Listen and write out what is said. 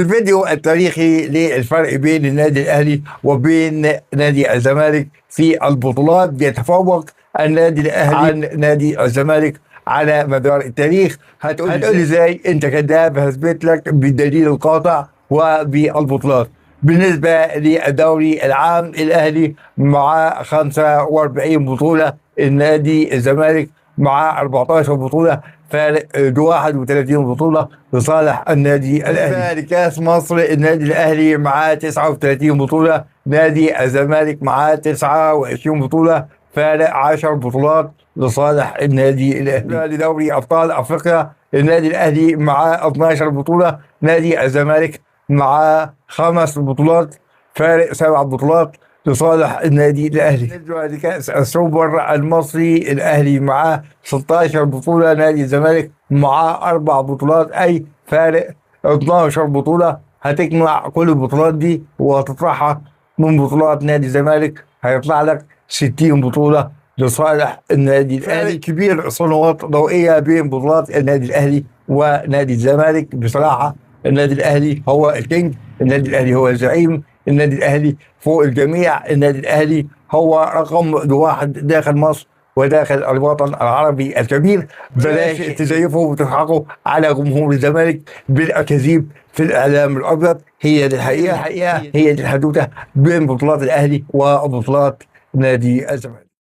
الفيديو التاريخي للفرق بين النادي الأهلي وبين نادي الزمالك في البطولات. بيتفوق النادي الأهلي عن نادي الزمالك على مدار التاريخ. هتقول ازاي؟ انت كذاب. هثبت لك بالدليل القاطع وبالبطولات. بالنسبة للدوري العام، الأهلي مع 45 بطولة، النادي الزمالك مع 14 بطولة، فارق 31 بطولة لصالح النادي الأهلي. لكأس مصر، النادي الأهلي معاه 39 بطولة، نادي الزمالك معاه 29 بطولة، فارق 10 بطولات لصالح النادي الأهلي. لدوري أبطال أفريقيا، النادي الأهلي معاه 12 بطولة، نادي الزمالك معاه 5 بطولات، فارق 7 بطولات لصالح النادي الأهلي. بالنسبة لكأس السوبر المصري، الأهلي معاه 16 بطولة، نادي الزمالك معاه 4 بطولات، أي فارق 12 بطولة. هتجمع كل البطولات دي وهتطرحها من بطولات نادي الزمالك، هيطلع لك 60 بطولة لصالح النادي الأهلي. كبير سنوات ضوئية بين بطولات النادي الأهلي ونادي الزمالك. بصراحة النادي الأهلي هو الكينج، النادي الأهلي هو الزعيم، النادي الأهلي فوق الجميع، النادي الأهلي هو رقم واحد داخل مصر وداخل الوطن العربي الكبير. بلاش تزيفوا وتضحكوا على جمهور الزمالك بالأكاذيب في الإعلام الأبيض. هي دي الحقيقة، هي دي الحدوتة بين بطولات الأهلي وبطولات نادي الزمالك.